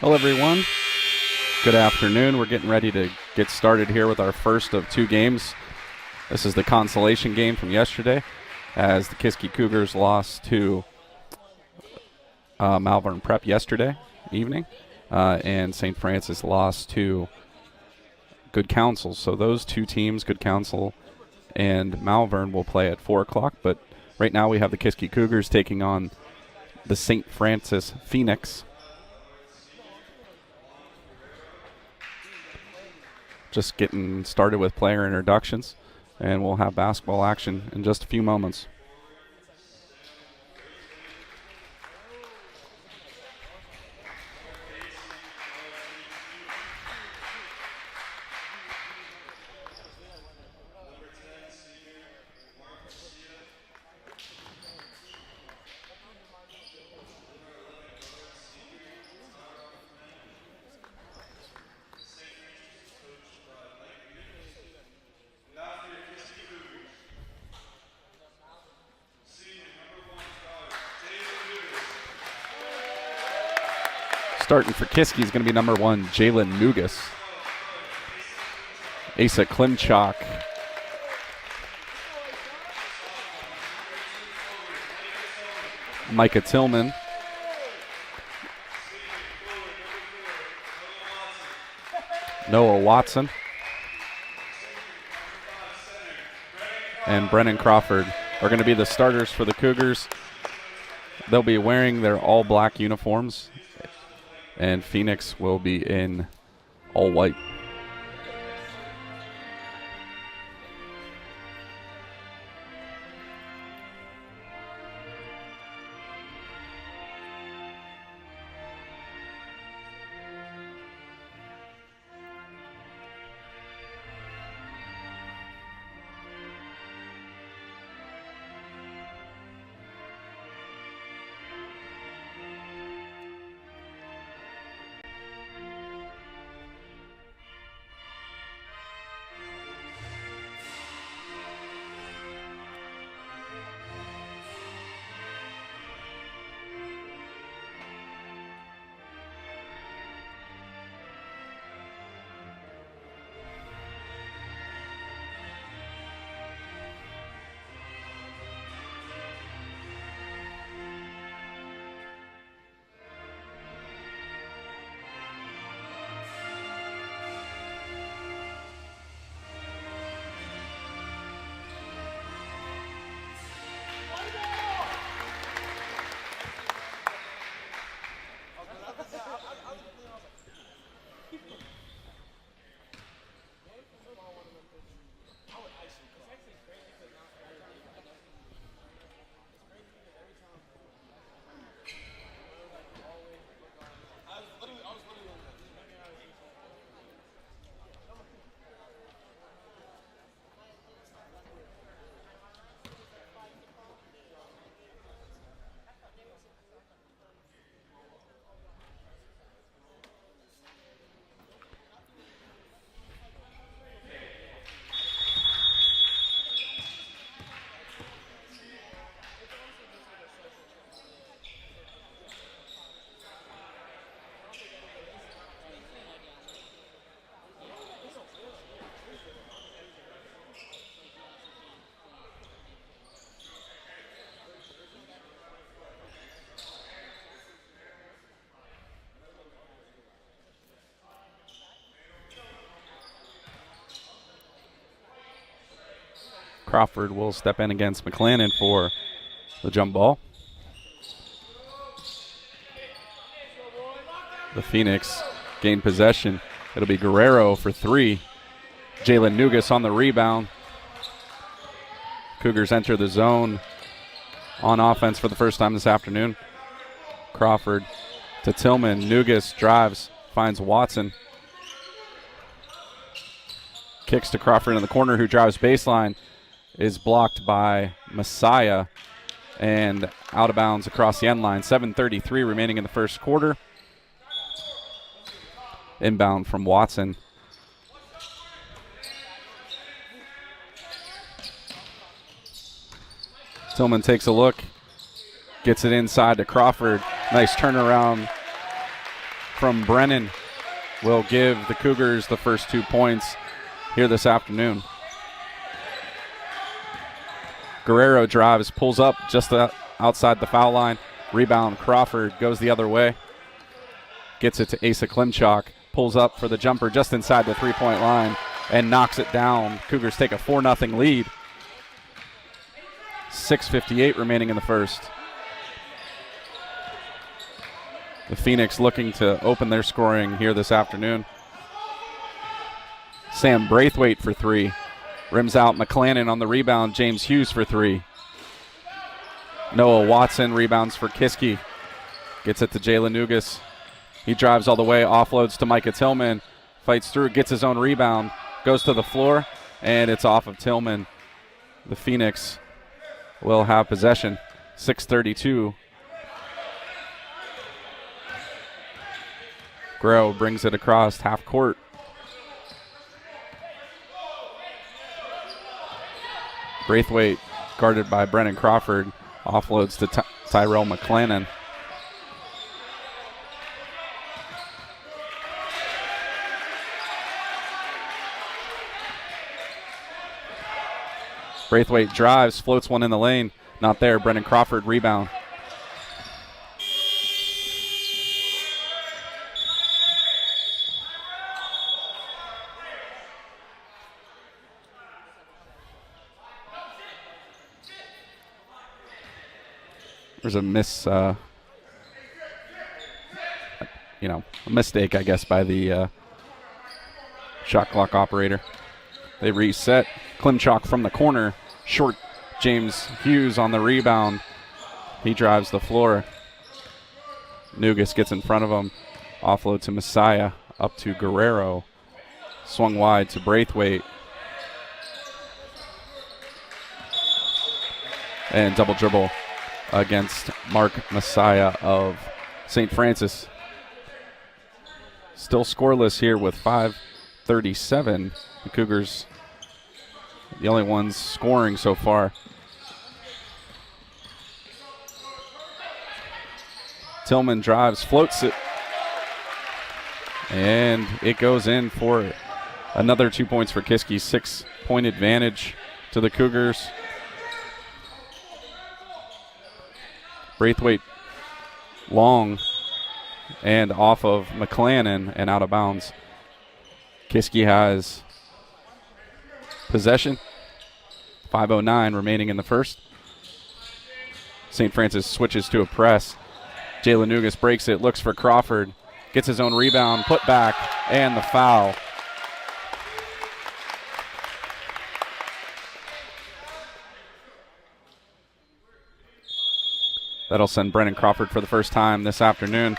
Hello, everyone. Good afternoon. We're getting ready to get started here with our first of two games. This is the consolation game from yesterday as the Kiski Cougars lost to Malvern Prep yesterday evening, and St. Francis lost to Good Counsel. So those two teams, Good Counsel and Malvern, will play at 4 o'clock. But right now we have the Kiski Cougars taking on the St. Francis Phoenix. Just getting started with player introductions, and we'll have basketball action in just a few moments. Starting for Kiski is going to be number 1, Jalen Nugas. Asa Klimchak. Micah Tillman. Noah Watson. And Brennan Crawford are going to be the starters for the Cougars. They'll be wearing their all-black uniforms, and Phoenix will be in all white. Crawford will step in against McClannon for the jump ball. The Phoenix gain possession. It'll be Guerrero for 3. Jalen Nugas on the rebound. Cougars enter the zone on offense for the first time this afternoon. Crawford to Tillman. Nugas drives, finds Watson. Kicks to Crawford in the corner, who drives baseline. Is blocked by Messiah and out of bounds across the end line. 7:33 remaining in the first quarter. Inbound from Watson. Tillman takes a look, gets it inside to Crawford. Nice turnaround from Brennan will give the Cougars the first 2 points here this afternoon. Guerrero drives, pulls up just outside the foul line. Rebound, Crawford goes the other way. Gets it to Asa Klimchak. Pulls up for the jumper just inside the three-point line and knocks it down. Cougars take a 4-0 lead. 6:58 remaining in the first. The Phoenix looking to open their scoring here this afternoon. Sam Braithwaite for three. Rims out McClannon on the rebound. James Hughes for three. Noah Watson rebounds for Kiski. Gets it to Jalen Nugas. He drives all the way, offloads to Micah Tillman. Fights through, gets his own rebound. Goes to the floor, and it's off of Tillman. The Phoenix will have possession. 6:32. Guerrero brings it across half court. Braithwaite, guarded by Brennan Crawford, offloads to Tyrell McClannon. Braithwaite drives, floats one in the lane. Not there. Brennan Crawford rebound. There's a mistake, I guess, by the shot clock operator. They reset. Klimchak from the corner. Short James Hughes on the rebound. He drives the floor. Nugas gets in front of him. Offload to Messiah. Up to Guerrero. Swung wide to Braithwaite. And double dribble against Mark Messiah of St. Francis. Still scoreless here with 5:37. The Cougars, the only ones scoring so far. Tillman drives, floats it, and it goes in for another 2 points for Kiski. 6-point advantage to the Cougars. Braithwaite long and off of McClannon and out of bounds. Kiski has possession. 5:09 remaining in the first. St. Francis switches to a press. Jalen Nugas breaks it, looks for Crawford, gets his own rebound, put back, and the foul. That'll send Brennan Crawford for the first time this afternoon.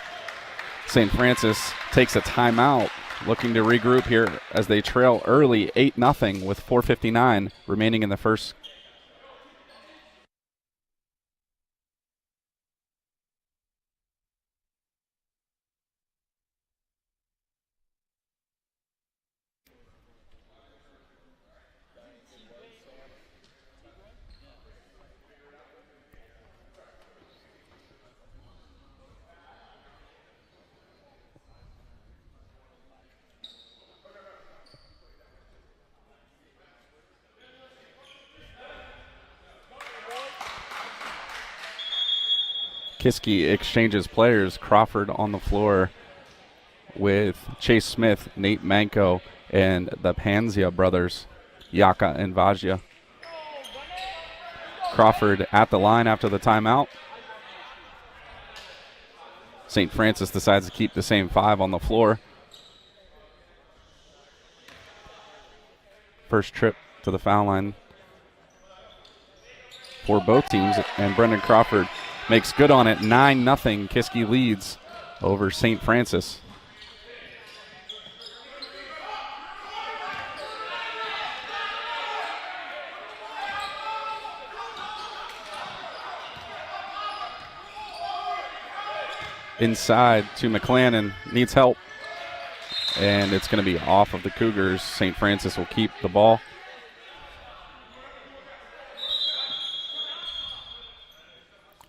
St. Francis takes a timeout, looking to regroup here as they trail early 8-0 with 4:59 remaining in the first. Kiski exchanges players. Crawford on the floor with Chase Smith, Nate Manko, and the Panzia brothers, Yaka and Vajia. Crawford at the line after the timeout. St. Francis decides to keep the same five on the floor. First trip to the foul line for both teams, and Brendan Crawford makes good on it. 9-0. Kiski leads over St. Francis. Inside to McClannon, needs help, and it's going to be off of the Cougars. St. Francis will keep the ball.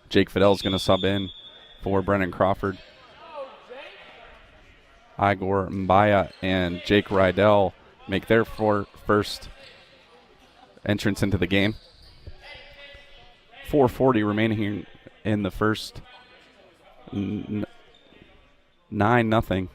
Jake Fidel's going to sub in for Brennan Crawford. Igor Mbaya and Jake Rydell make their first entrance into the game. 4:40 remaining here in the first. 9-0.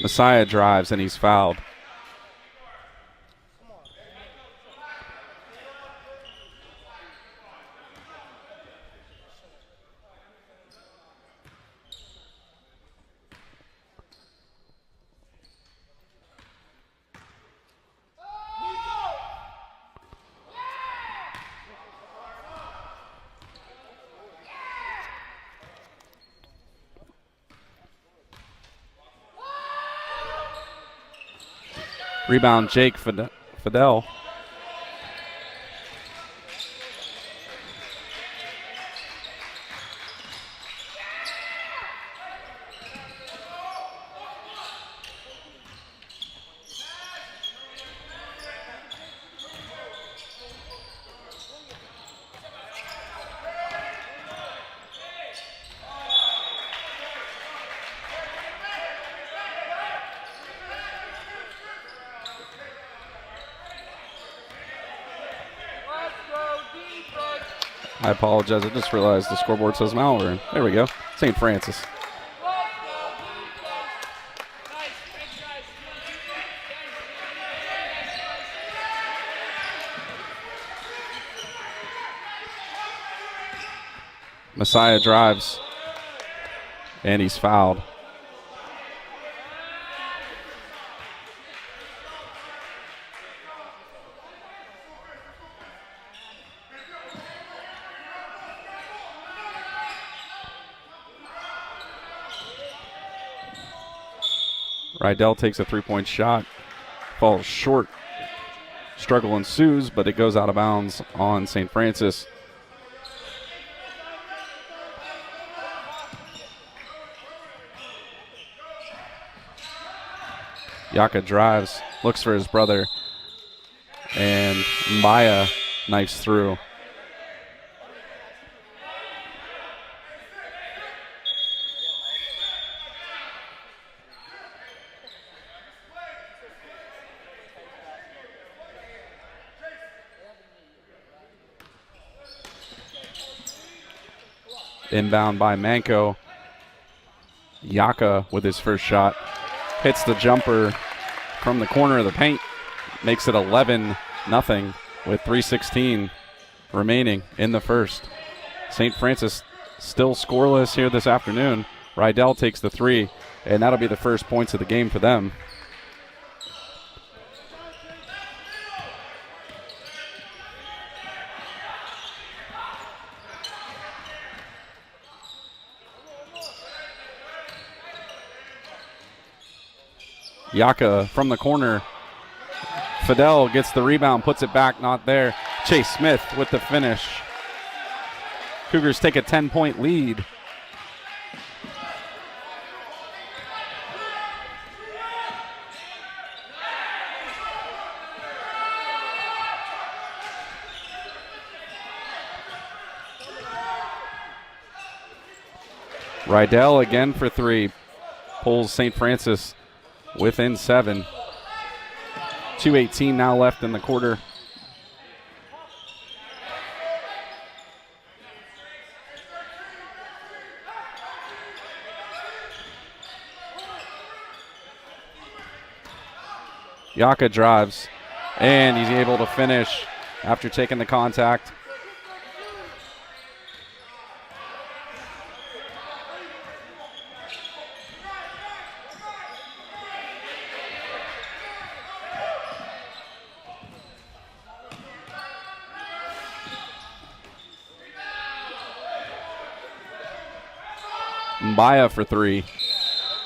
Messiah drives and he's fouled. Rebound, Jake Fidel. I apologize. I just realized the scoreboard says Malvern. There we go. St. Francis. Messiah drives, and he's fouled. Rydell takes a three-point shot, falls short. Struggle ensues, but it goes out of bounds on St. Francis. Yaka drives, looks for his brother, and Maya knifes through. Inbound by Manco. Yaka with his first shot. Hits the jumper from the corner of the paint. Makes it 11-0 with 3:16 remaining in the first. St. Francis still scoreless here this afternoon. Rydell takes the three, and that'll be the first points of the game for them. Yaka from the corner. Fidel gets the rebound, puts it back, not there. Chase Smith with the finish. Cougars take a 10-point lead. Rydell again for three. Pulls St. Francis within 7. 2:18 now left in the quarter. Yaka drives, and he's able to finish after taking the contact. Mbaya for three.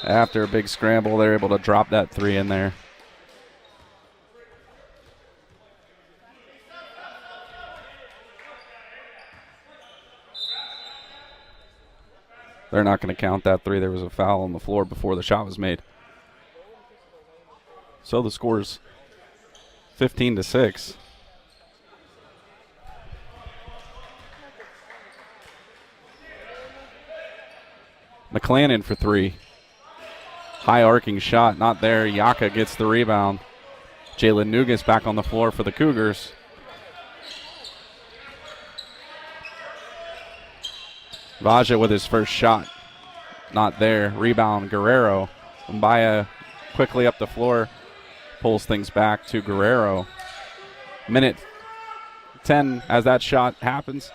After a big scramble, they're able to drop that three in there. They're not going to count that 3. There was a foul on the floor before the shot was made. So the score's 15-6. McClannon for 3. High arcing shot, not there. Yaka gets the rebound. Jalen Nugas back on the floor for the Cougars. Vaja with his first shot, not there. Rebound, Guerrero. Mbaya quickly up the floor, pulls things back to Guerrero. Minute 10 as that shot happens.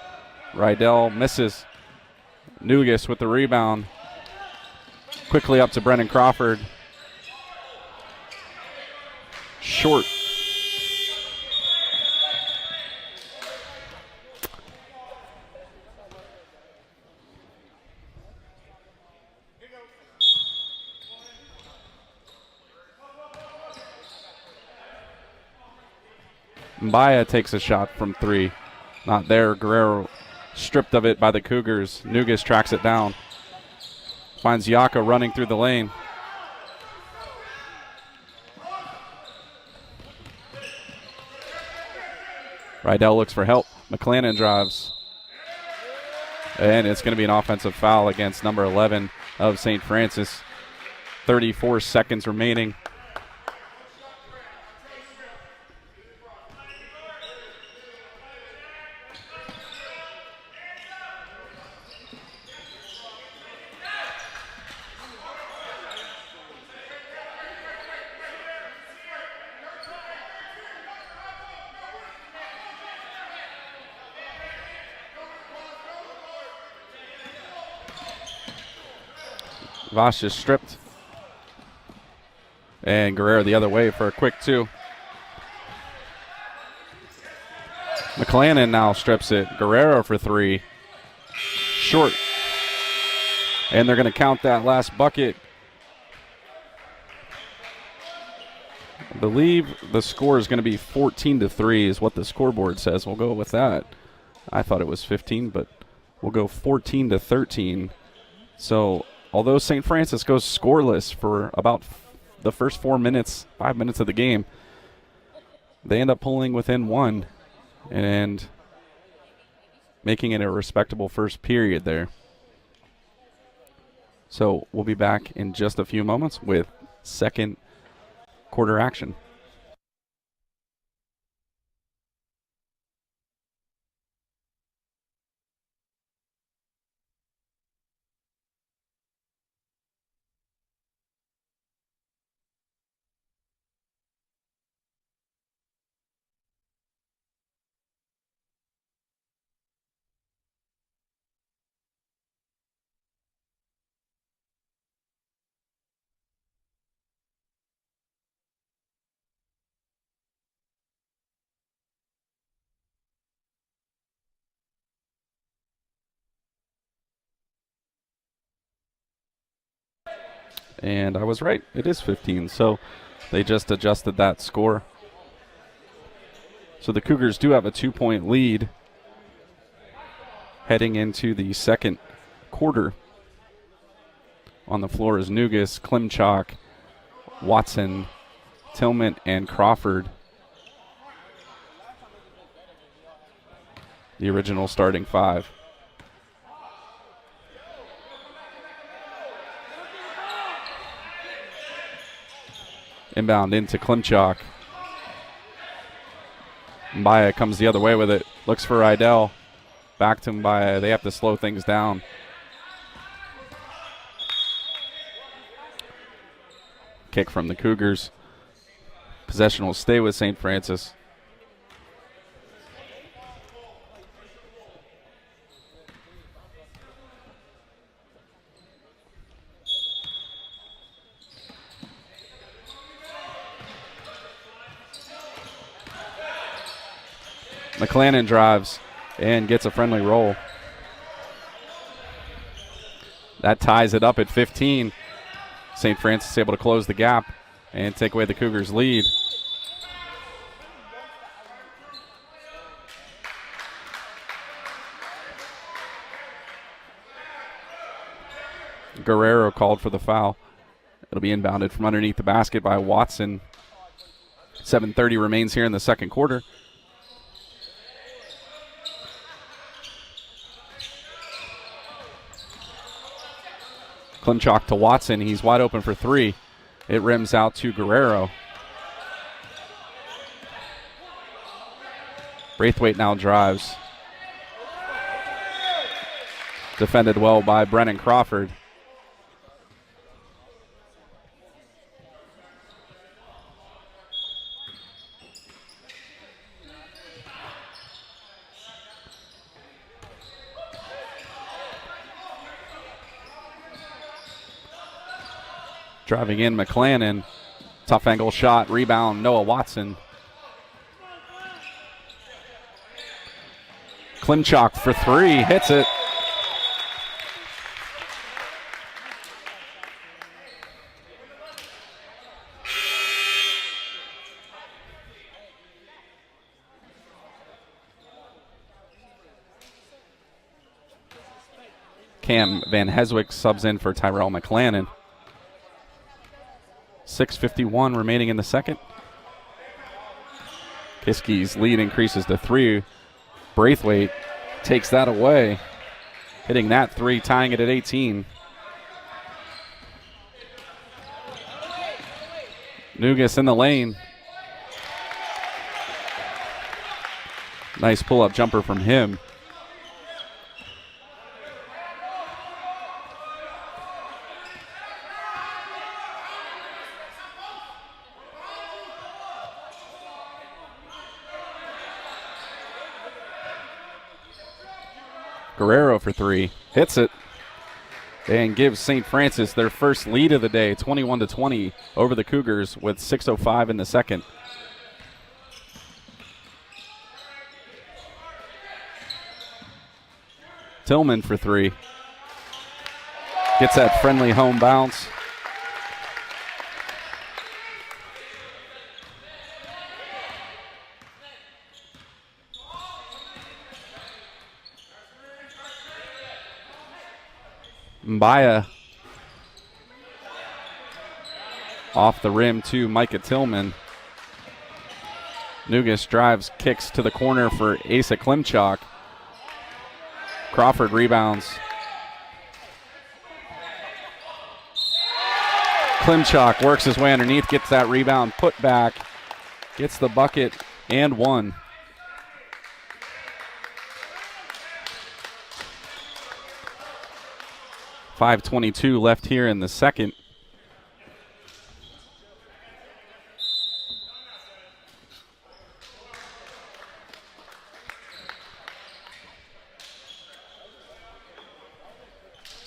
Rydell misses. Nugas with the rebound. Quickly up to Brennan Crawford. Short. Mbaya takes a shot from 3. Not there. Guerrero stripped of it by the Cougars. Nugas tracks it down. Finds Yaka running through the lane. Rydell looks for help. McClannon drives. And it's going to be an offensive foul against number 11 of St. Francis. 34 seconds remaining. Vosh is stripped. And Guerrero the other way for a quick 2. McClannon now strips it. Guerrero for 3. Short. And they're going to count that last bucket. I believe the score is going to be 14-3 is what the scoreboard says. We'll go with that. I thought it was 15, but we'll go 14-13. So although St. Francis goes scoreless for about the first 5 minutes of the game, they end up pulling within 1 and making it a respectable first period there. So we'll be back in just a few moments with second quarter action. And I was right. It is 15. So they just adjusted that score. So the Cougars do have a 2-point lead heading into the second quarter. On the floor is Nugas, Klimchak, Watson, Tillman, and Crawford. The original starting 5. Inbound into Klimchak. Mbaya comes the other way with it. Looks for Rydell. Back to Mbaya. They have to slow things down. Kick from the Cougars. Possession will stay with St. Francis. McClannon drives and gets a friendly roll. That ties it up at 15. St. Francis able to close the gap and take away the Cougars' lead. Guerrero called for the foul. It'll be inbounded from underneath the basket by Watson. 7:30 remains here in the second quarter. Klimchak to Watson. He's wide open for three. It rims out to Guerrero. Braithwaite now drives. Defended well by Brennan Crawford. Driving in McClannon. Tough angle shot. Rebound Noah Watson. Klimchak for three. Hits it. Cam Van Heswick subs in for Tyrell McClannon. 6:51 remaining in the second. Kiski's lead increases to three. Braithwaite takes that away. Hitting that three, tying it at 18. Nugas in the lane. Nice pull-up jumper from him. Guerrero for three. Hits it. And gives St. Francis their first lead of the day, 21-20 over the Cougars with 6:05 in the second. Tillman for three. Gets that friendly home bounce. Mbaya off the rim to Micah Tillman. Nugas drives, kicks to the corner for Asa Klimchak. Crawford rebounds. Klimchak works his way underneath, gets that rebound, put back, gets the bucket and one. .522 left here in the second.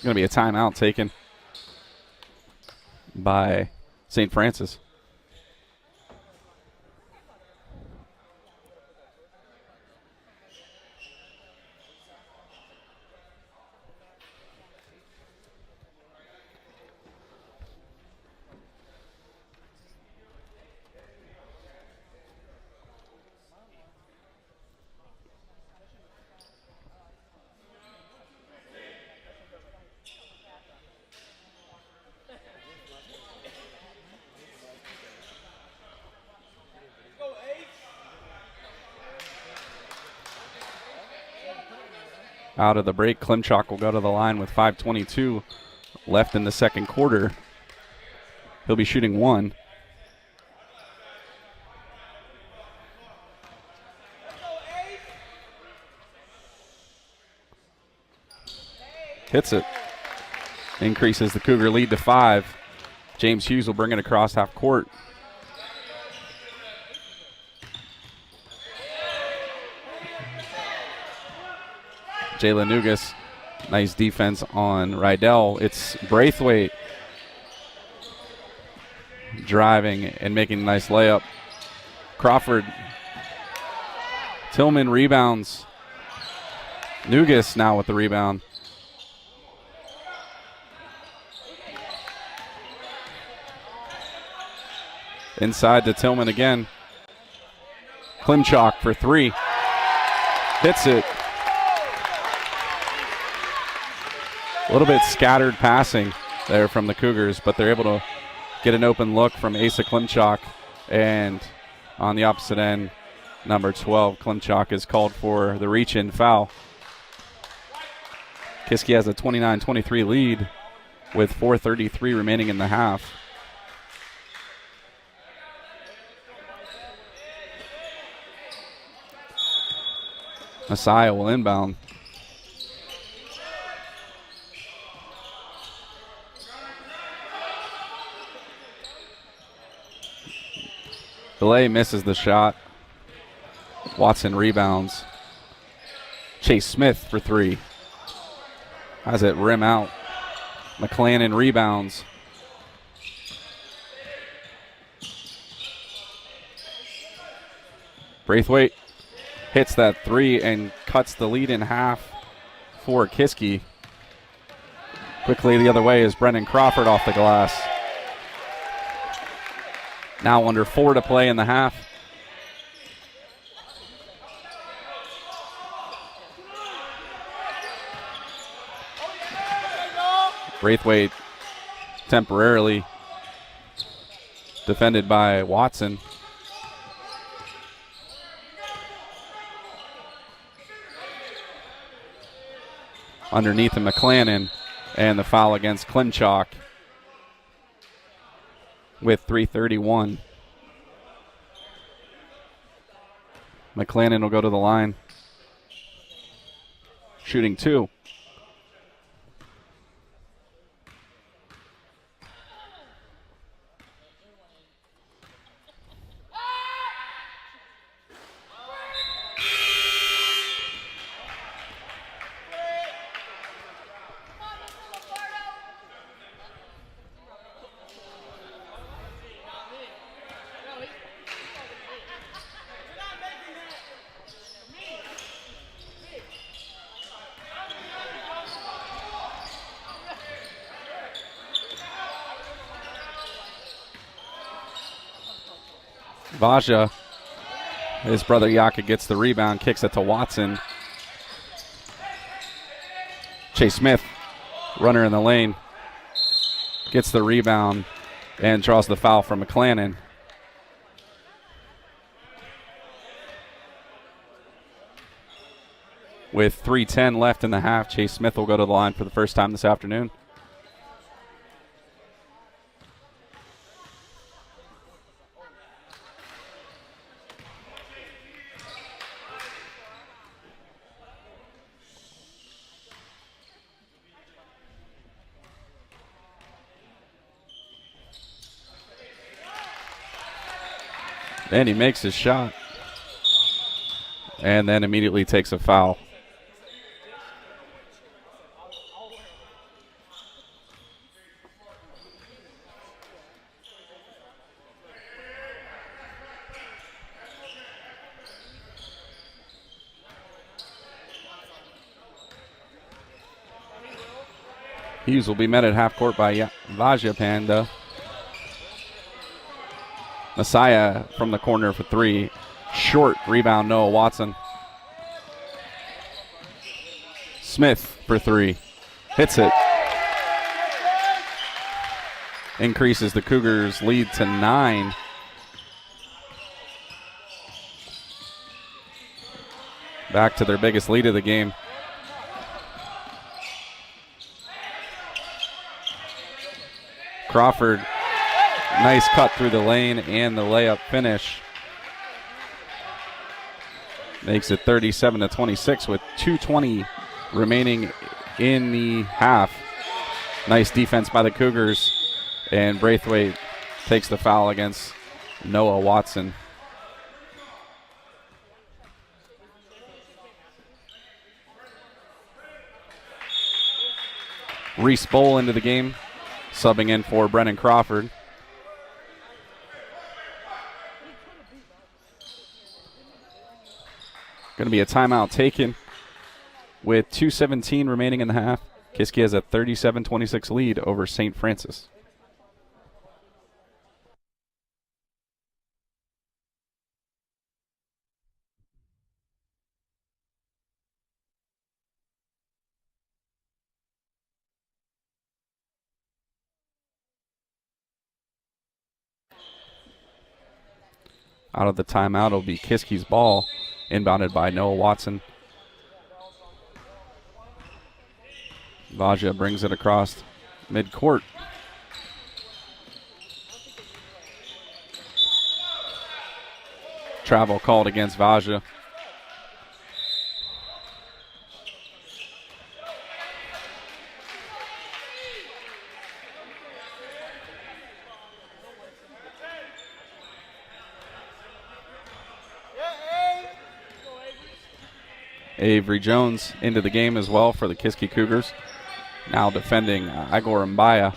Going to be a timeout taken by St. Francis. Out of the break, Klimchak will go to the line with 5:22 left in the second quarter. He'll be shooting one. Hits it. Increases the Cougar lead to 5. James Hughes will bring it across half court. Jalen Nugas, nice defense on Rydell. It's Braithwaite driving and making a nice layup. Crawford. Tillman rebounds. Nugas now with the rebound. Inside to Tillman again. Klimchak for three. Hits it. A little bit scattered passing there from the Cougars, but they're able to get an open look from Asa Klimchak. And on the opposite end, number 12, Klimchak, is called for the reach-in foul. Kiski has a 29-23 lead with 4:33 remaining in the half. Messiah will inbound. Belay misses the shot. Watson rebounds. Chase Smith for three. Has it rim out. McClannon rebounds. Braithwaite hits that three and cuts the lead in half for Kiski. Quickly the other way is Brendan Crawford off the glass. Now under 4 to play in the half. Braithwaite temporarily defended by Watson. Underneath the McClannon, and the foul against Klimchak with 3:31. McClannon will go to the line, shooting two. Vaja, his brother Yaka, gets the rebound, kicks it to Watson. Chase Smith, runner in the lane, gets the rebound and draws the foul from McClannon. With 3:10 left in the half, Chase Smith will go to the line for the first time this afternoon. And he makes his shot. And then immediately takes a foul. Hughes will be met at half court by Vaja Panda. Messiah from the corner for three. Short rebound, Noah Watson. Smith for three. Hits it. Increases the Cougars' lead to 9. Back to their biggest lead of the game. Crawford, nice cut through the lane and the layup finish. Makes it 37-26 with 2:20 remaining in the half. Nice defense by the Cougars, and Braithwaite takes the foul against Noah Watson. Reese Bowl into the game, subbing in for Brennan Crawford. Going to be a timeout taken with 2:17 remaining in the half. Kiski has a 37-26 lead over St. Francis. Out of the timeout, it'll be Kiski's ball, inbounded by Noah Watson. Vaja brings it across midcourt. Travel called against Vaja. Avery Jones into the game as well for the Kiski Cougars. Now defending Igor Mbaya.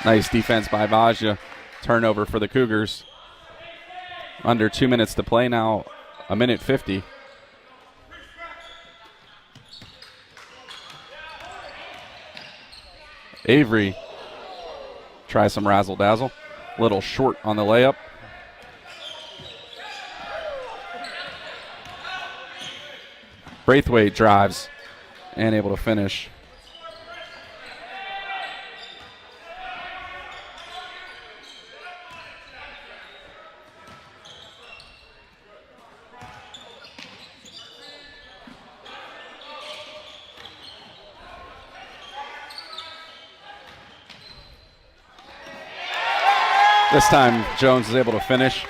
Nice defense by Vaja. Turnover for the Cougars. Under 2 minutes to play now, a minute 50. Avery tries some razzle-dazzle. Little short on the layup. Braithwaite drives and able to finish. This time, Jones is able to finish.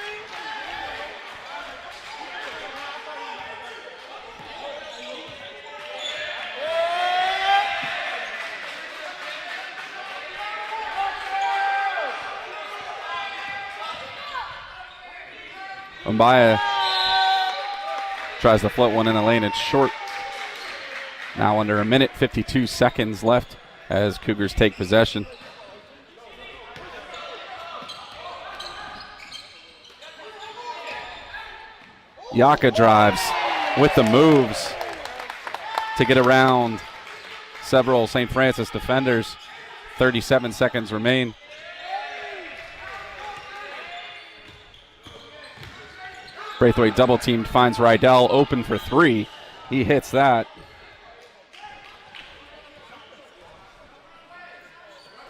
Mbaya tries to float one in the lane. It's short. Now under a minute, 52 seconds left as Cougars take possession. Yaka drives with the moves to get around several St. Francis defenders. 37 seconds remain. Braithwaite double teamed, finds Rydell open for three. He hits that.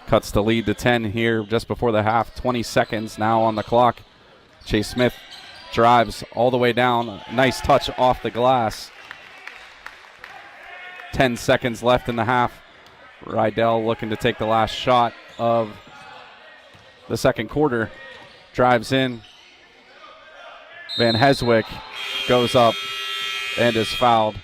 Cuts the lead to 10 here just before the half. 20 seconds now on the clock. Chase Smith drives all the way down. Nice touch off the glass. 10 seconds left in the half. Rydell looking to take the last shot of the second quarter. Drives in. Van Heswick goes up and is fouled.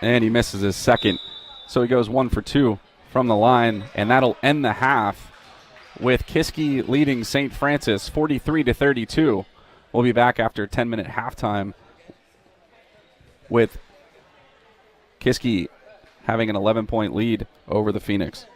And he misses his second. So he goes 1 for 2 from the line, and that'll end the half with Kiski leading St. Francis 43-32. We'll be back after a 10-minute halftime with Kiski having an 11-point lead over the Phoenix.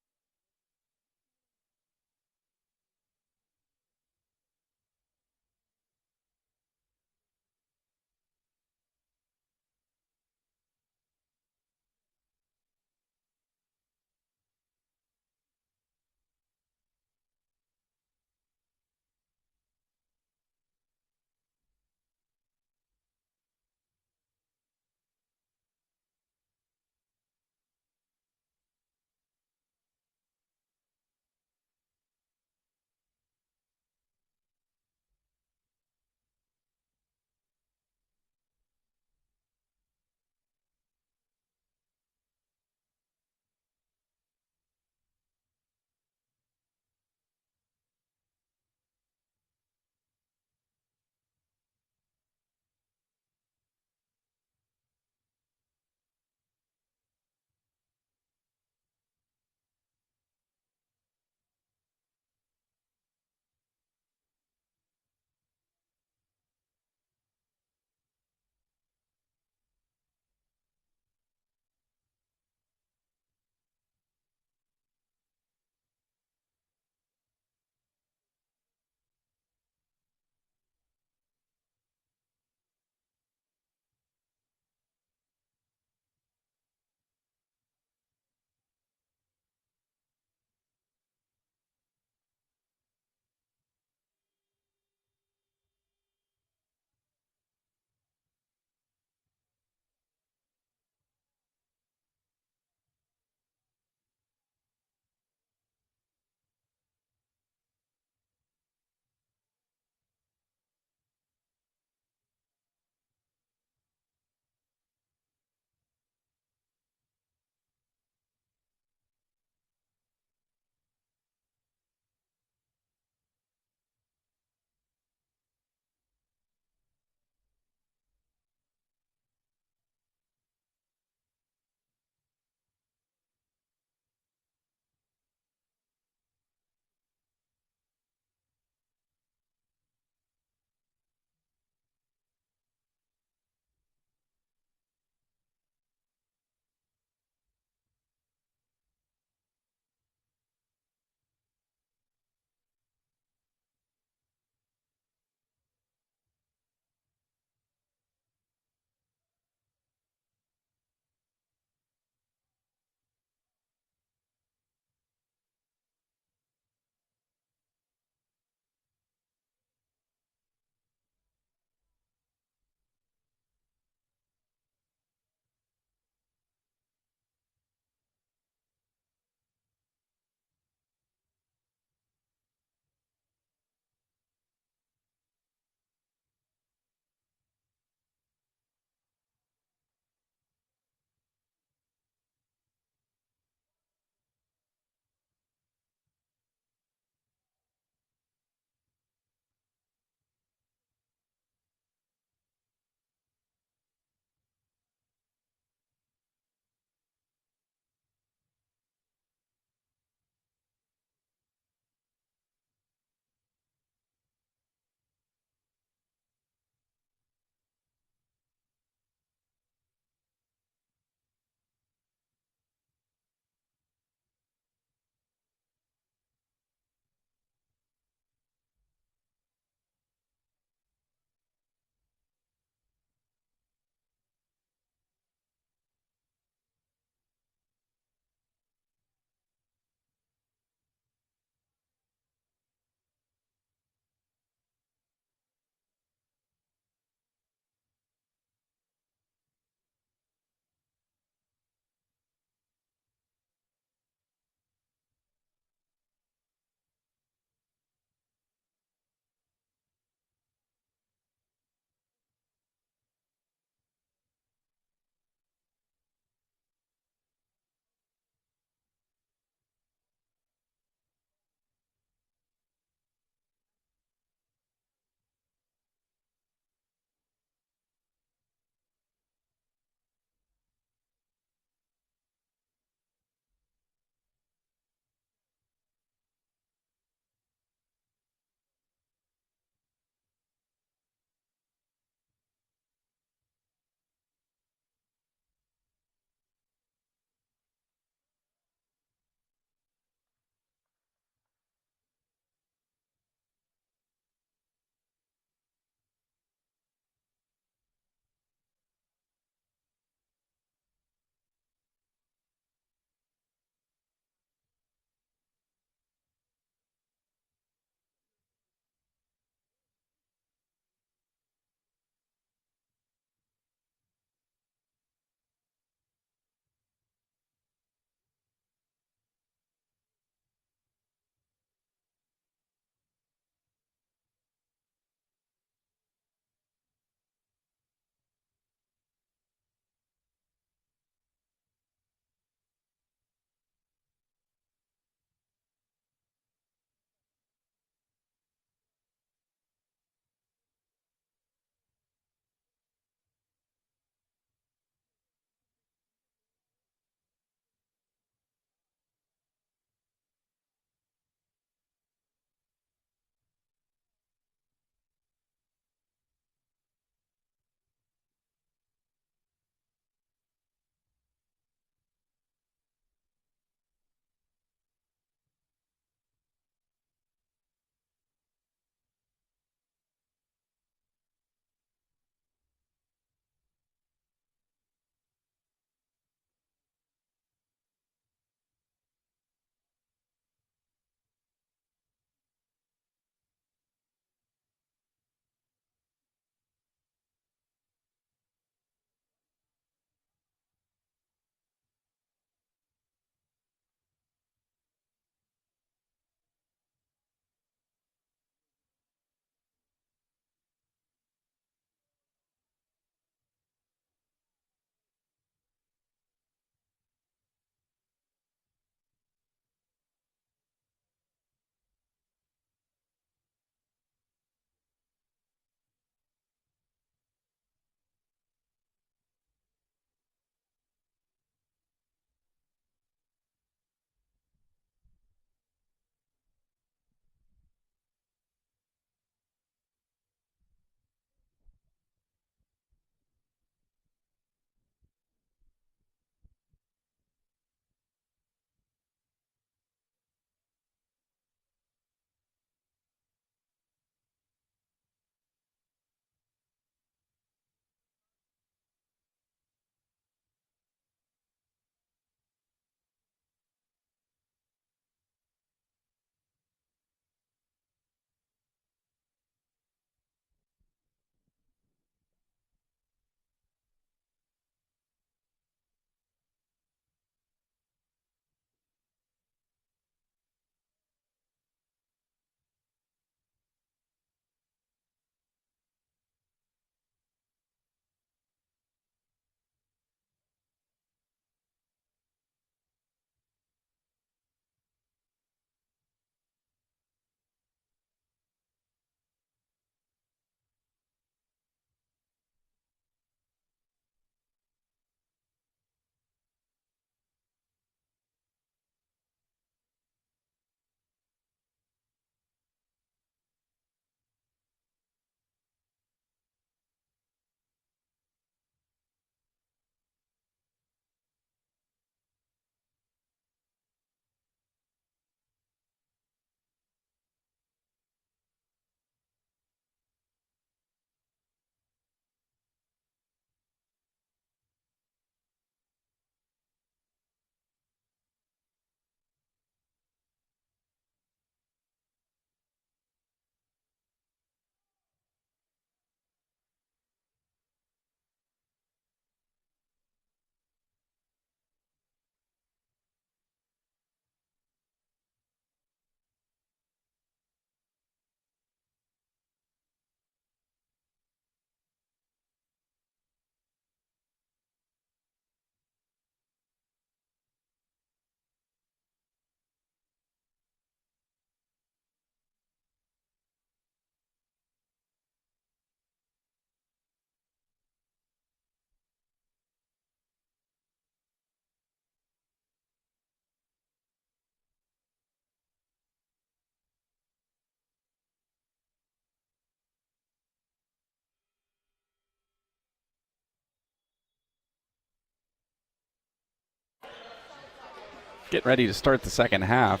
Getting ready to start the second half.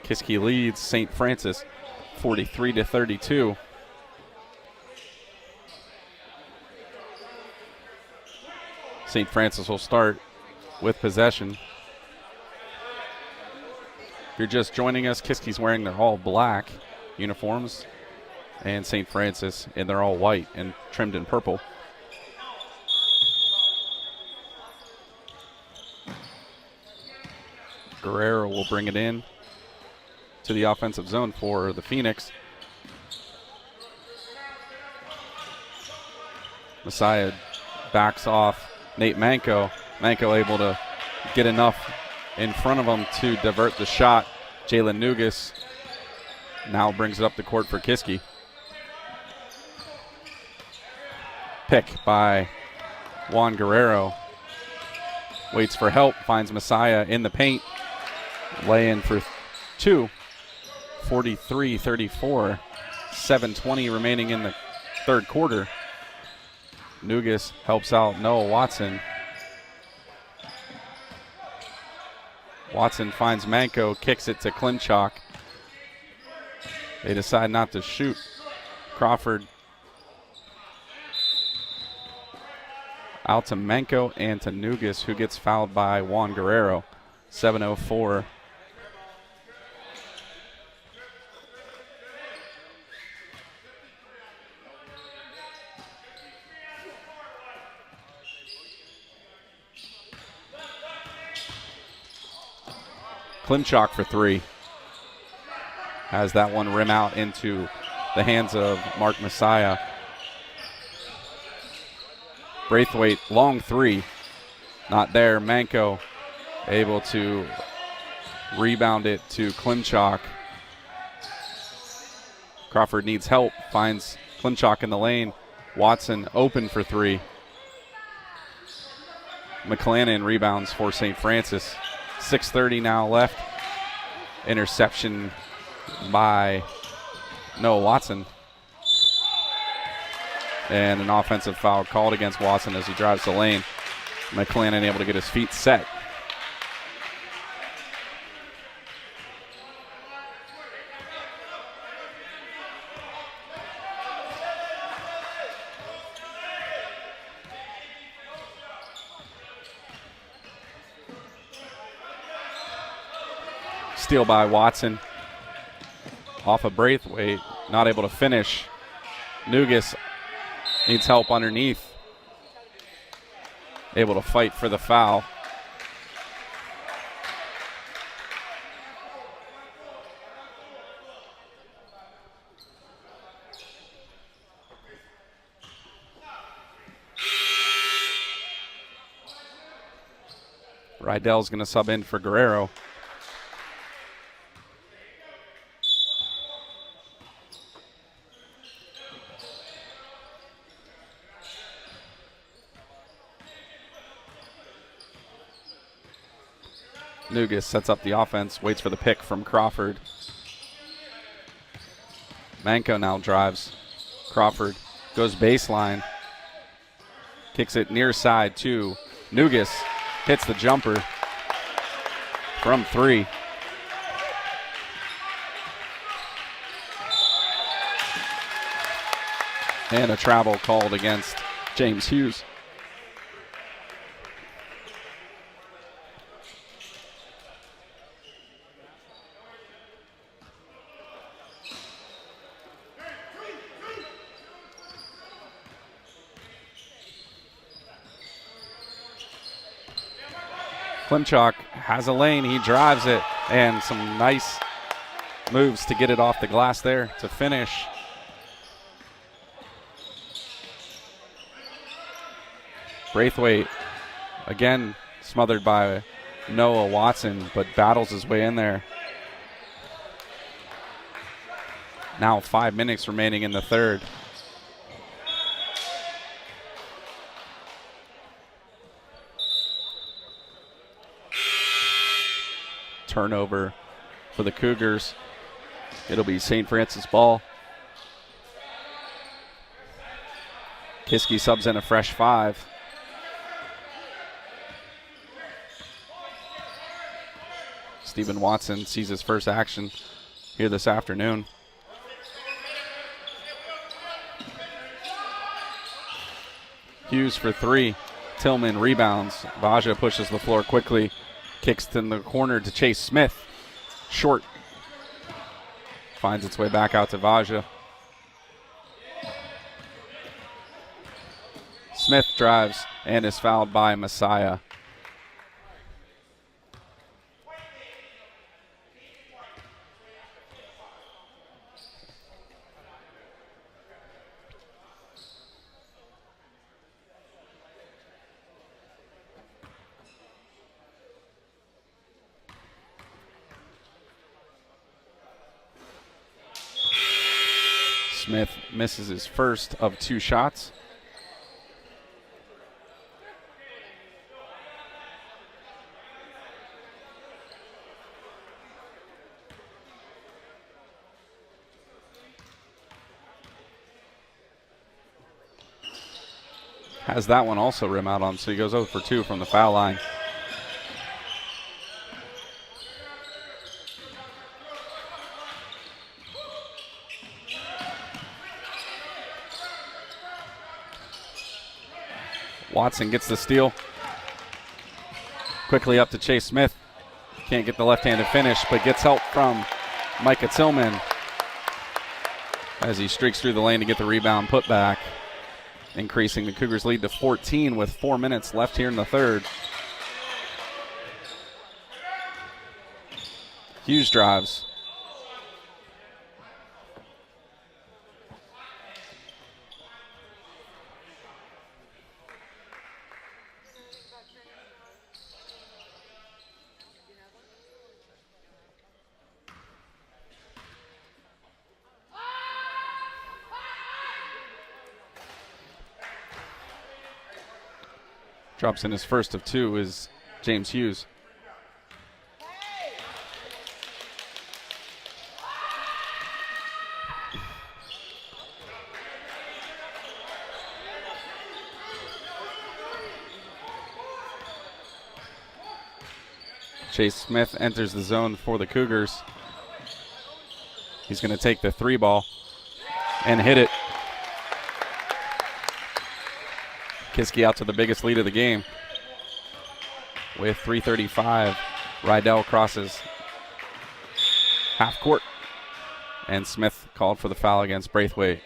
Kiski leads St. Francis 43-32. St. Francis will start with possession. If you're just joining us, Kiski's wearing their all black uniforms, and St. Francis in their all white and trimmed in purple. Guerrero will bring it in to the offensive zone for the Phoenix. Messiah backs off Nate Manco. Manco able to get enough in front of him to divert the shot. Jalen Nugas now brings it up the court for Kiski. Pick by Juan Guerrero. Waits for help, finds Messiah in the paint. Lay in for two. 43-34. 7:20 remaining in the third quarter. Nugas helps out Noah Watson. Watson finds Manco, kicks it to Klimchak. They decide not to shoot. Crawford out to Manco and to Nugas, who gets fouled by Juan Guerrero. 7:04. Klimchak for three. Has that one rim out into the hands of Mark Messiah. Braithwaite, long three. Not there. Manco able to rebound it to Klimchak. Crawford needs help. Finds Klimchak in the lane. Watson open for three. McClannon rebounds for St. Francis. 6:30 now left. Interception by Noah Watson. And an offensive foul called against Watson as he drives the lane. McClannon able to get his feet set. Steal by Watson. Off of Braithwaite, not able to finish. Nugas needs help underneath. Able to fight for the foul. Rydell's going to sub in for Guerrero. Nugas sets up the offense, waits for the pick from Crawford. Manco now drives. Crawford goes baseline. Kicks it near side to Nugas. Hits the jumper from three. And a travel called against James Hughes. Klimchak has a lane, he drives it, and some nice moves to get it off the glass there to finish. Braithwaite, again smothered by Noah Watson, but battles his way in there. Now 5 minutes remaining in the third. Turnover for the Cougars. It'll be St. Francis ball. Kiski subs in a fresh five. Stephen Watson sees his first action here this afternoon. Hughes for three. Tillman rebounds. Vaja pushes the floor quickly. Kicks in the corner to Chase Smith. Short. Finds its way back out to Vaja. Smith drives and is fouled by Messiah. Smith misses his first of two shots. Has that one also rim out on, so he goes 0 for 2 from the foul line. Watson gets the steal. Quickly up to Chase Smith. Can't get the left-handed finish, but gets help from Micah Tillman as he streaks through the lane to get the rebound put back, increasing the Cougars' lead to 14 with 4 minutes left here in the third. Hughes drives. Drops in his first of two is James Hughes. Chase Smith enters the zone for the Cougars. He's going to take the three ball and hit it. Kiski out to the biggest lead of the game. With 3:35, Rydell crosses half court, and Smith called for the foul against Braithwaite.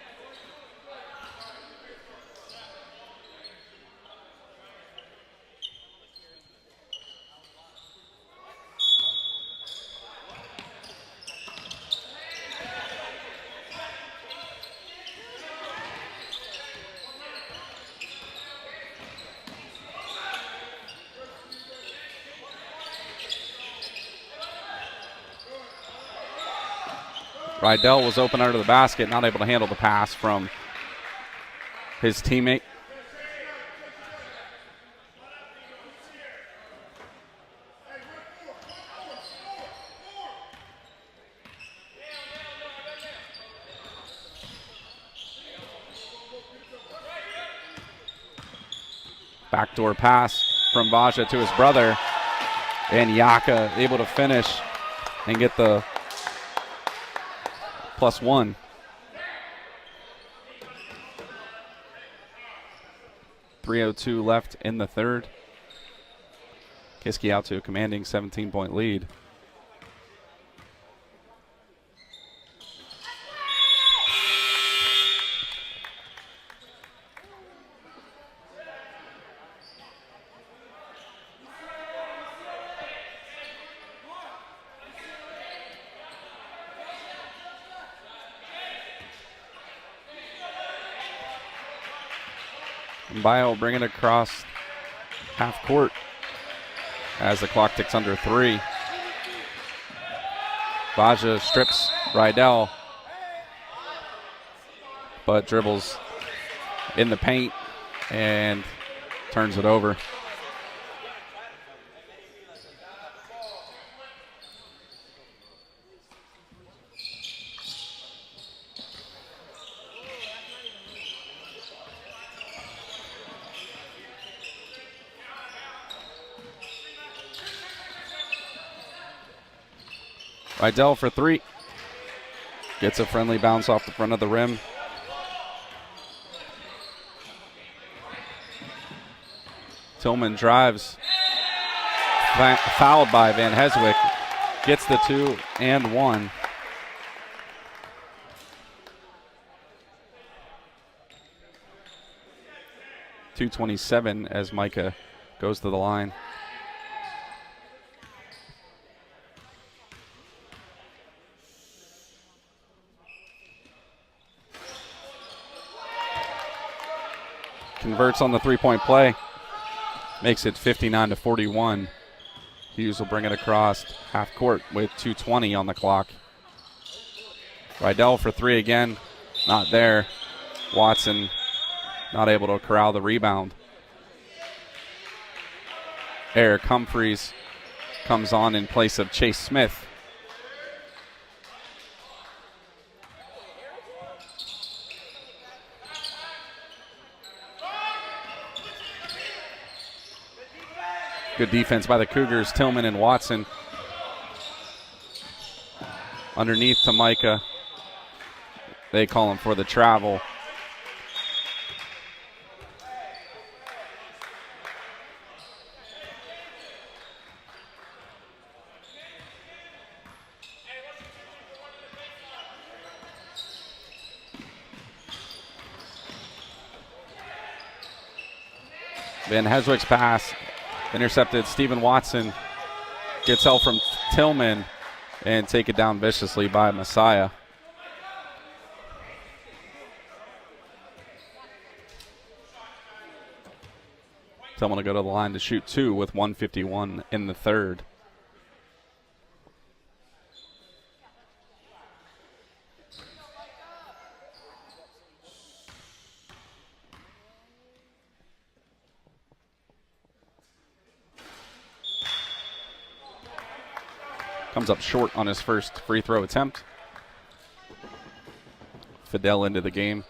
Rydell was open under the basket, not able to handle the pass from his teammate. Backdoor pass from Vaja to his brother, and Yaka able to finish and get the +1. .302 left in the third. Kiski out to a commanding 17-point lead. Bio will bring it across half court as the clock ticks under 3. Vaja strips Rydell, but dribbles in the paint and turns it over. Rydell for three. Gets a friendly bounce off the front of the rim. Tillman drives. Fouled by Van Heswick. Gets the 2 and 1. .227 as Micah goes to the line. Converts on the three-point play. Makes it 59-41. Hughes will bring it across half court with 2:20 on the clock. Rydell for three again. Not there. Watson not able to corral the rebound. Eric Humphreys comes on in place of Chase Smith. Good defense by the Cougars, Tillman and Watson. Underneath to Micah. They call him for the travel. Van Heswick's pass intercepted. Stephen Watson gets help from Tillman and take it down viciously by Messiah. Tillman will go to the line to shoot two with 1:51 in the third. Comes up short on his first free throw attempt. Fidel into the game.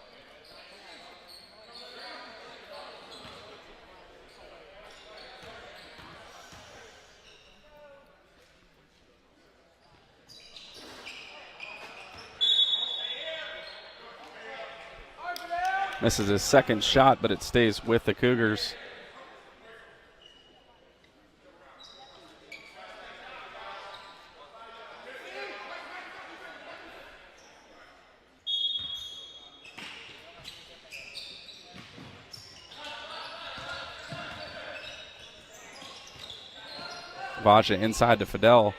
Misses his second shot, but it stays with the Cougars. Vaja inside to Fidel.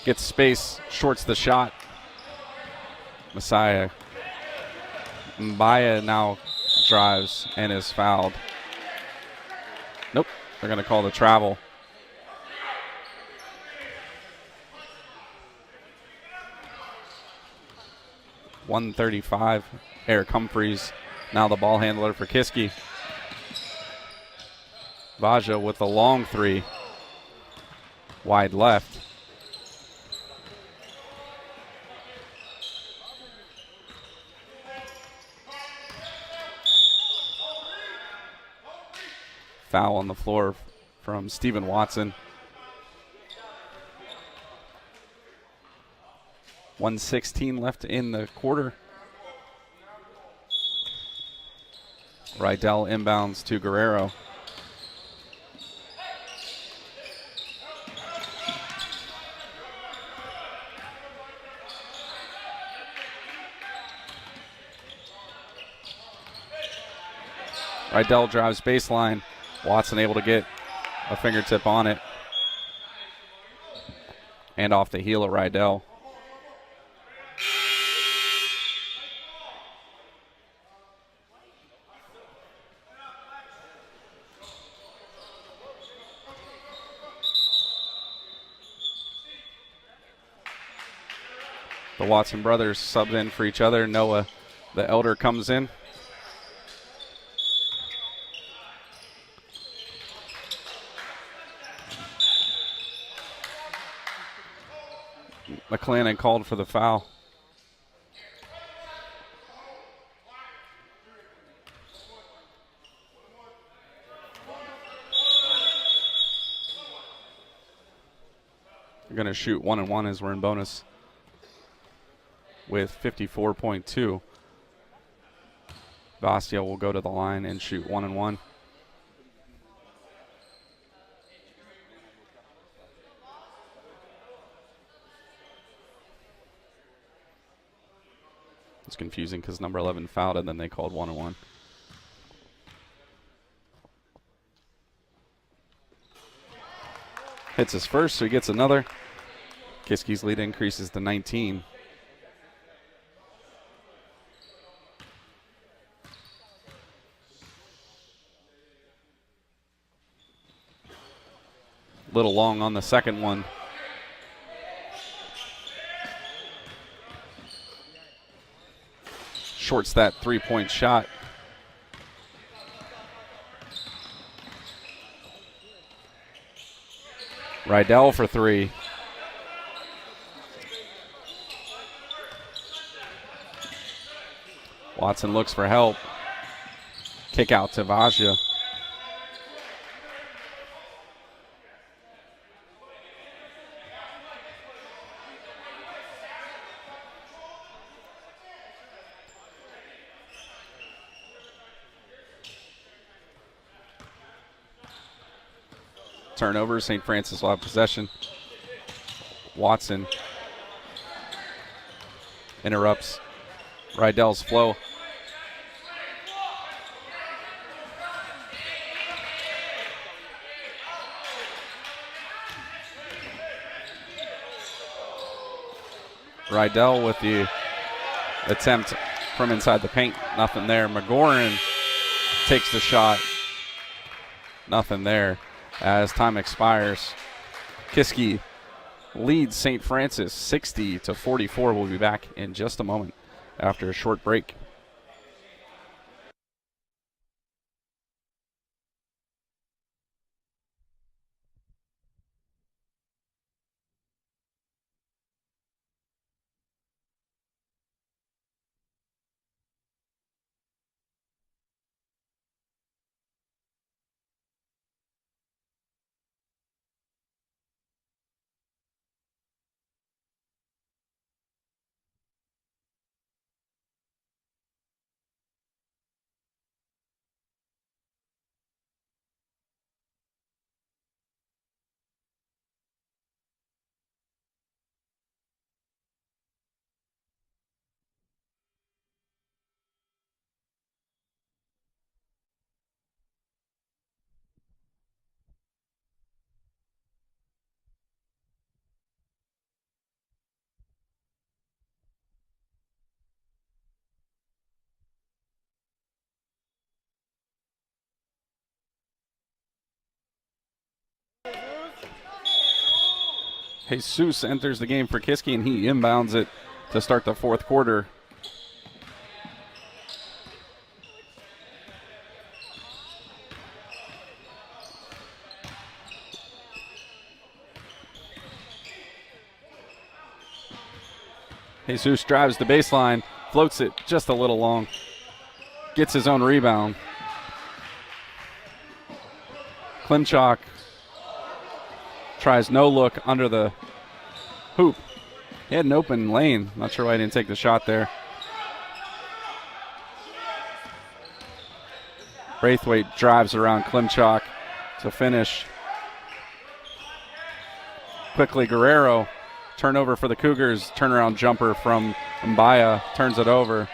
Gets space, shorts the shot. Messiah. Mbaya now drives and is fouled. Nope, they're going to call the travel. .135. Eric Humphreys, now the ball handler for Kiski. Vaja with a long three. Wide left. Foul on the floor from Stephen Watson. 1:16 left in the quarter. Rydell inbounds to Guerrero. Rydell drives baseline. Watson able to get a fingertip on it. And off the heel of Rydell. The Watson brothers sub in for each other. Noah, the elder, comes in. McClannon called for the foul. They're going to shoot 1-1 as we're in bonus with 54.2. Bastia will go to the line and shoot 1-1. It's confusing because number 11 fouled and then they called 1-1. Hits his first, so he gets another. Kiski's lead increases to 19. Little long on the second one. Shorts that three-point shot. Rydell for three. Watson looks for help. Kick out to Vaja. Turnover, St. Francis will have possession. Watson interrupts Rydell's flow. Rydell with the attempt from inside the paint. Nothing there. McGoran takes the shot. Nothing there. As time expires, Kiski leads St. Francis 60-44. We'll be back in just a moment after a short break. Jesus enters the game for Kiski, and he inbounds it to start the fourth quarter. Jesus drives the baseline, floats it just a little long, gets his own rebound. Klimchak tries no look under the hoop. He had an open lane. Not sure why he didn't take the shot there. Braithwaite drives around Klimchak to finish. Quickly Guerrero. Turnover for the Cougars. Turnaround jumper from Mbaya. Turns it over.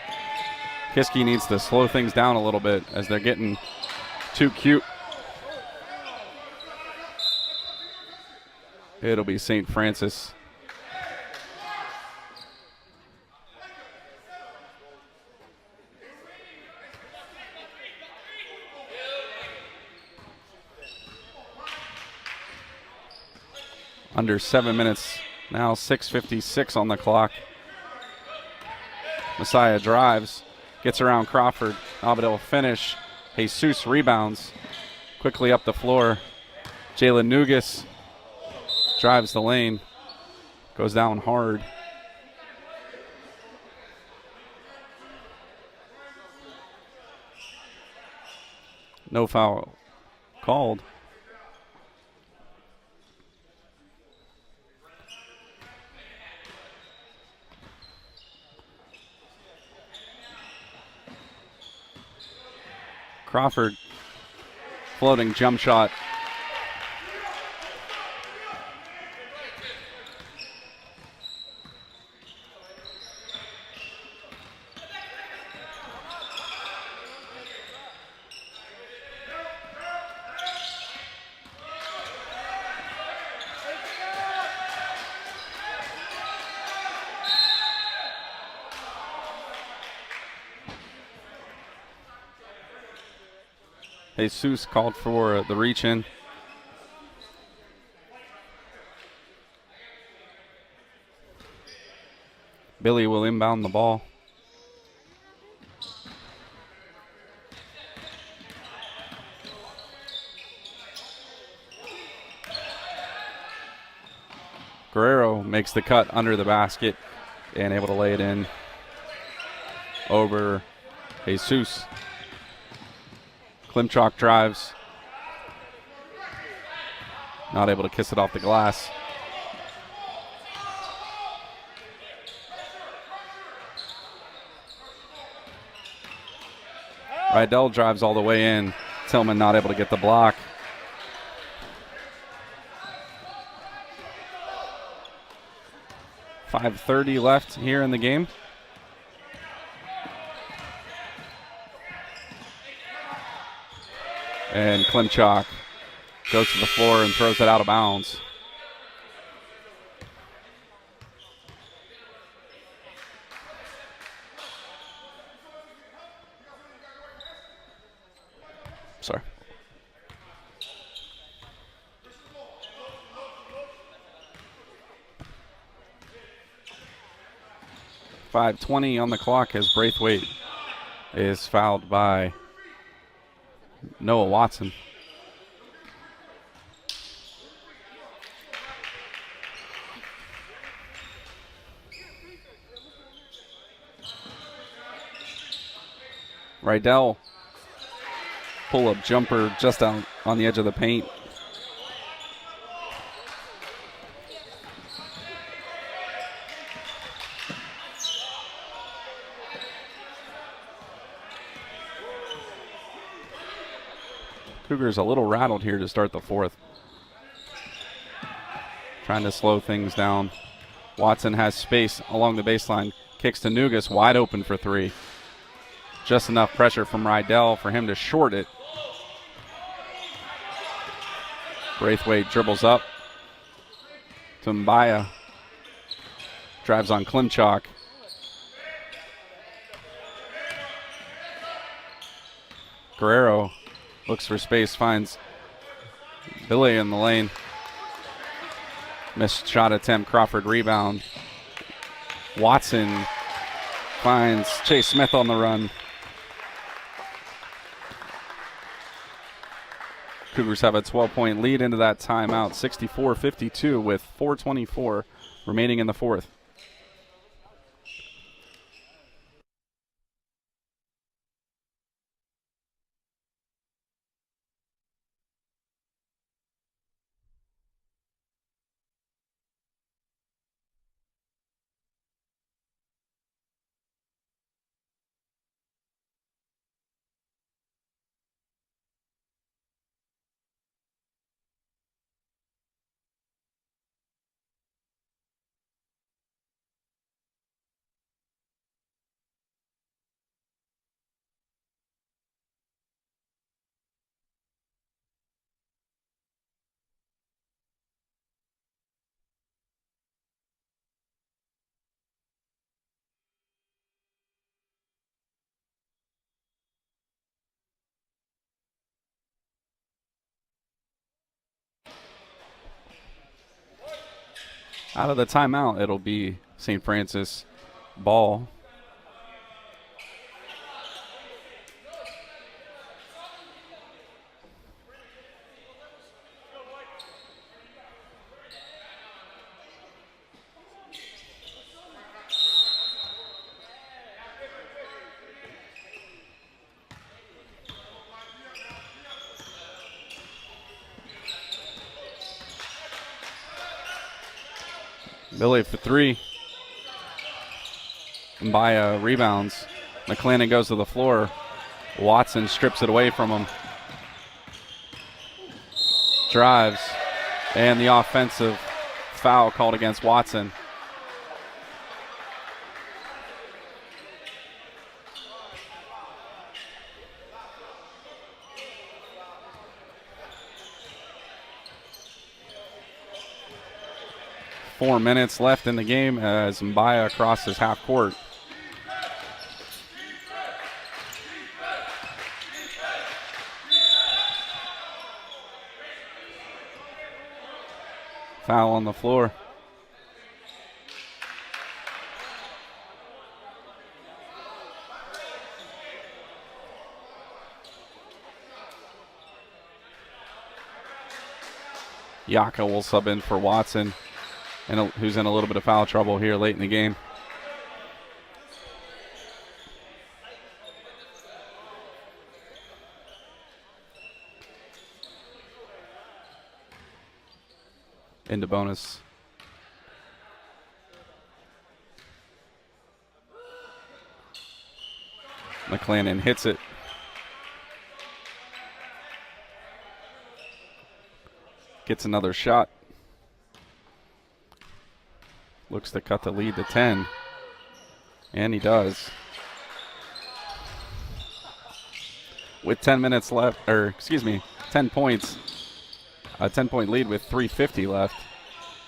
Kiski needs to slow things down a little bit as they're getting too cute. It'll be St. Francis. Under 7 minutes now, 6:56 on the clock. Messiah drives, gets around Crawford. Abadel finish. Jesus rebounds. Quickly up the floor. Jalen Nugas drives the lane. Goes down hard. No foul called. Crawford, floating jump shot. Jesus called for the reach in. Billy will inbound the ball. Guerrero makes the cut under the basket and able to lay it in over Jesus. Klimchuk drives. Not able to kiss it off the glass. Rydell drives all the way in. Tillman not able to get the block. .5:30 left here in the game. And Klimchuk goes to the floor and throws it out of bounds. Sorry. .520 on the clock as Braithwaite is fouled by Noah Watson. Rydell, pull-up jumper just out on the edge of the paint. Cougars a little rattled here to start the fourth. Trying to slow things down. Watson has space along the baseline. Kicks to Nugas, wide open for three. Just enough pressure from Rydell for him to short it. Braithwaite dribbles up to Mbaya. Drives on Klimchuk. Guerrero looks for space, finds Billy in the lane. Missed shot attempt, Crawford rebound. Watson finds Chase Smith on the run. Cougars have a 12-point lead into that timeout, 64-52 with 4:24 remaining in the fourth. Out of the timeout, it'll be St. Francis ball. Billy for three. Mbaya rebounds. McClendon goes to the floor. Watson strips it away from him. Drives. And the offensive foul called against Watson. Four minutes left in the game as Mbaya crosses half court. Foul on the floor. Yaka will sub in for Watson, and who's in a little bit of foul trouble here late in the game. Into bonus. McClannon hits it. Gets another shot. Looks to cut the lead to 10. And he does. With 10 minutes left, 10 points. A 10-point lead with 3:50 left.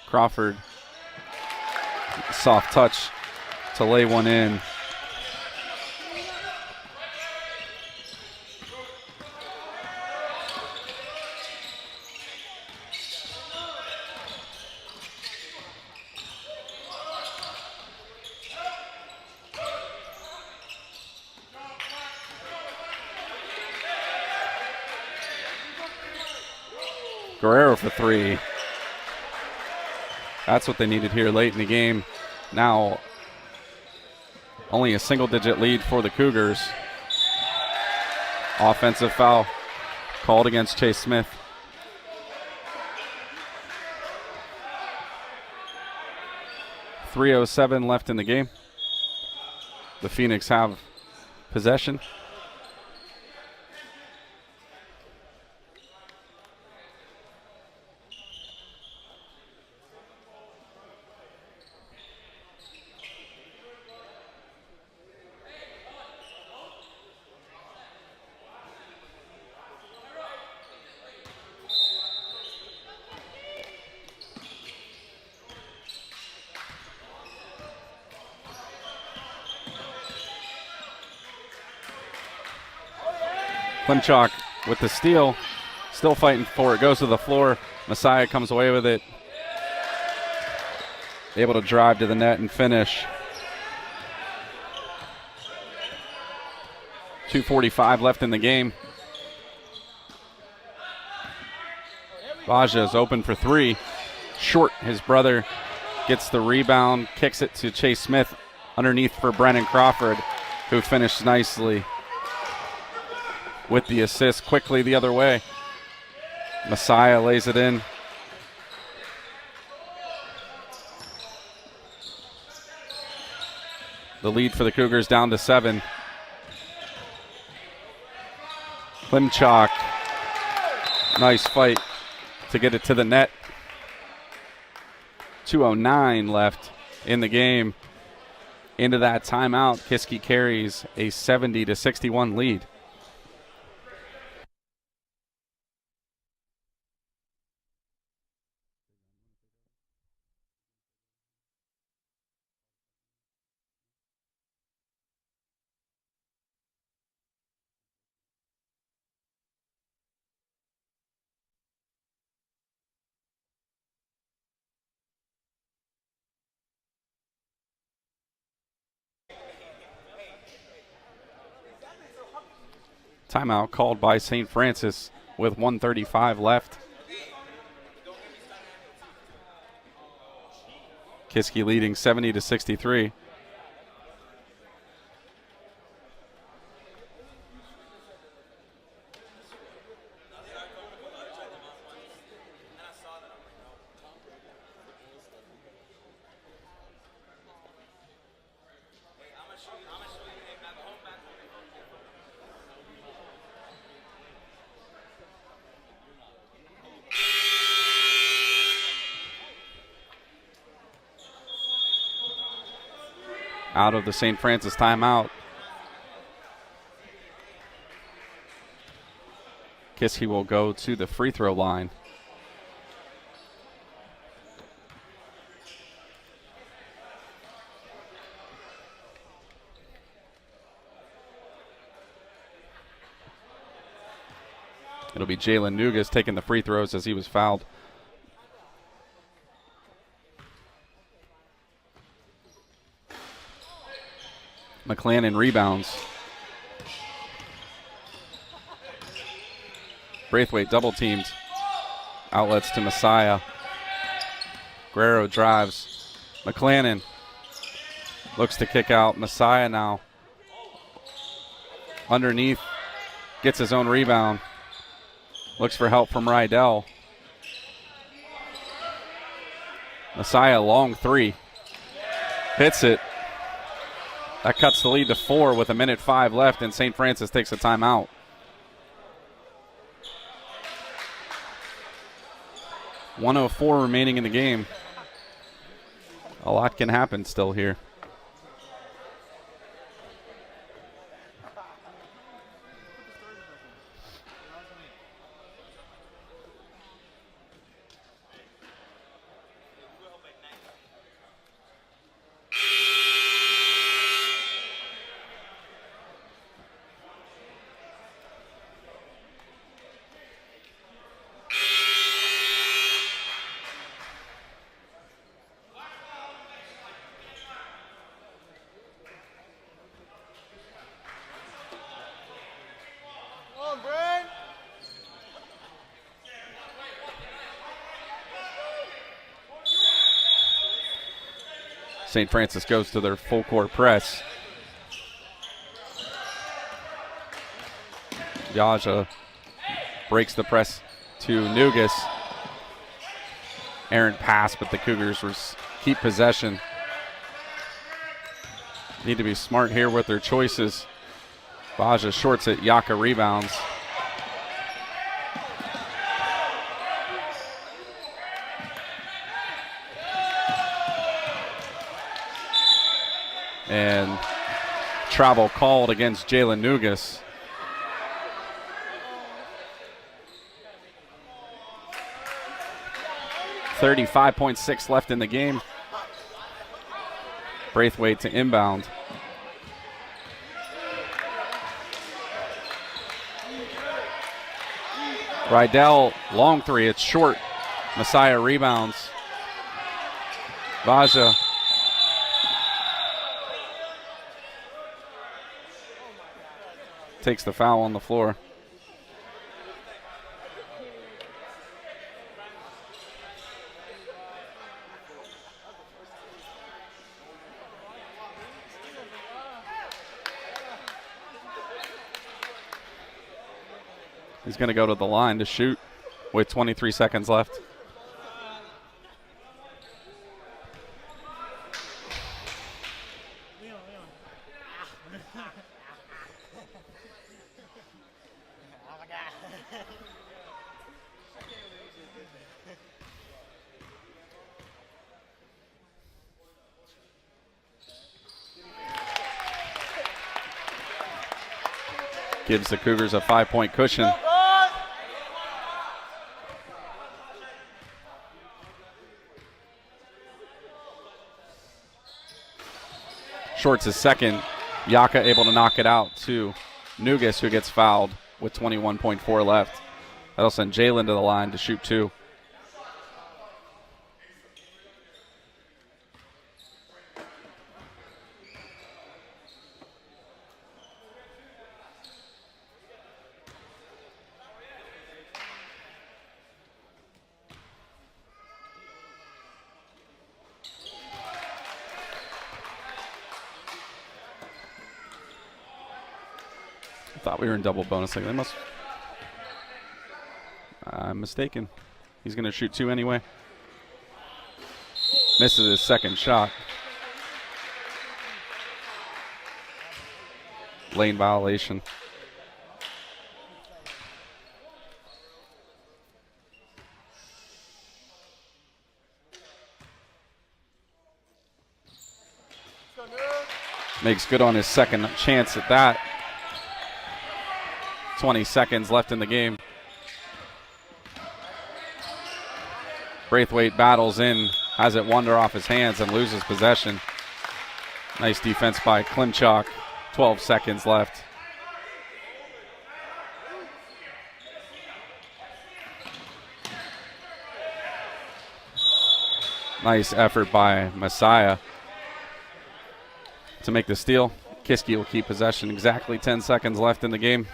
Crawford, soft touch to lay one in. Guerrero for three. That's what they needed here late in the game. Now, only a single-digit lead for the Cougars. Offensive foul called against Chase Smith. .307 left in the game. The Phoenix have possession. Klimchak with the steal, still fighting for it, goes to the floor. Messiah comes away with it. Able to drive to the net and finish. 2:45 left in the game. Baja is open for three. Short, his brother gets the rebound, kicks it to Chase Smith underneath for Brennan Crawford, who finished nicely with the assist. Quickly the other way. Messiah lays it in. The lead for the Cougars down to 7. Klimchak. Nice fight to get it to the net. 2:09 left in the game. Into that timeout, Kiski carries a 70-61 lead. Timeout called by St. Francis with 1:35 left. Kiski leading 70-63. out of the St. Francis timeout. Kiski will go to the free throw line. It'll be Jalen Nugas taking the free throws as he was fouled. McClannon rebounds. Braithwaite double teamed. Outlets to Messiah. Guerrero drives. McClannon looks to kick out. Messiah now underneath. Gets his own rebound. Looks for help from Rydell. Messiah, long three. Hits it. That cuts the lead to 4 with 1:05 left, and St. Francis takes a timeout. .104 remaining in the game. A lot can happen still here. St. Francis goes to their full court press. Yaja breaks the press to Nugas. Errant pass, but the Cougars keep possession. Need to be smart here with their choices. Baja shorts it, Yaka rebounds. And travel called against Jalen Nugas. .35 left in the game. Braithwaite to inbound. Rydell, long three, it's short. Messiah rebounds. Vaja. Takes the foul on the floor. He's going to go to the line to shoot with 23 seconds left. Gives the Cougars a 5-point cushion. Shorts his second. Yaka able to knock it out to Nugas, who gets fouled with 21.4 left. That'll send Jalen to the line to shoot two. Thought we were in double bonus. They must. I'm mistaken. He's going to shoot two anyway. Misses his second shot. Lane violation. makes good on his second chance at that. 20 seconds left in the game. Braithwaite battles in, has it wander off his hands and loses possession. Nice defense by Klimchak. 12 seconds left. Nice effort by Messiah to make the steal. Kiski will keep possession. Exactly 10 seconds left in the game.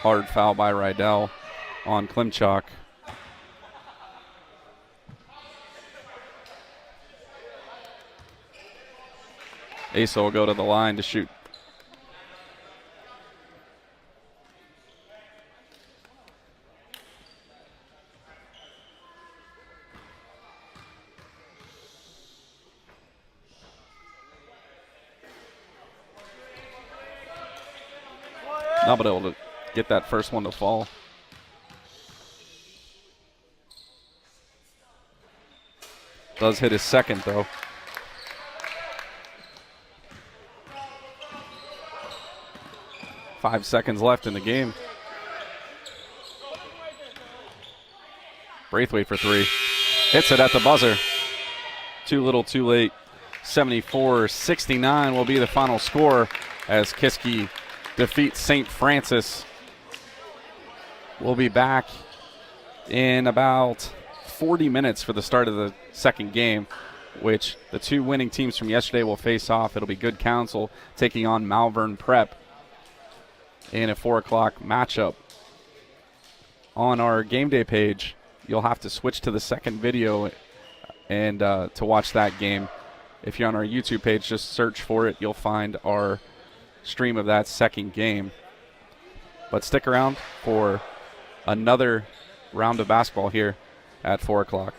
Hard foul by Rydell on Klimchak. Asa will go to the line to shoot. Not able to get that first one to fall. Does hit his second, though. Five seconds left in the game. Braithwaite for three. Hits it at the buzzer. Too little, too late. 74-69 will be the final score as Kiski defeats St. Francis. We'll be back in about 40 minutes for the start of the second game, which the two winning teams from yesterday will face off. It'll be Good Counsel taking on Malvern Prep in a 4 o'clock matchup. On our game day page, you'll have to switch to the second video and to watch that game. If you're on our YouTube page, just search for it. You'll find our stream of that second game. But stick around for another round of basketball here at 4 o'clock.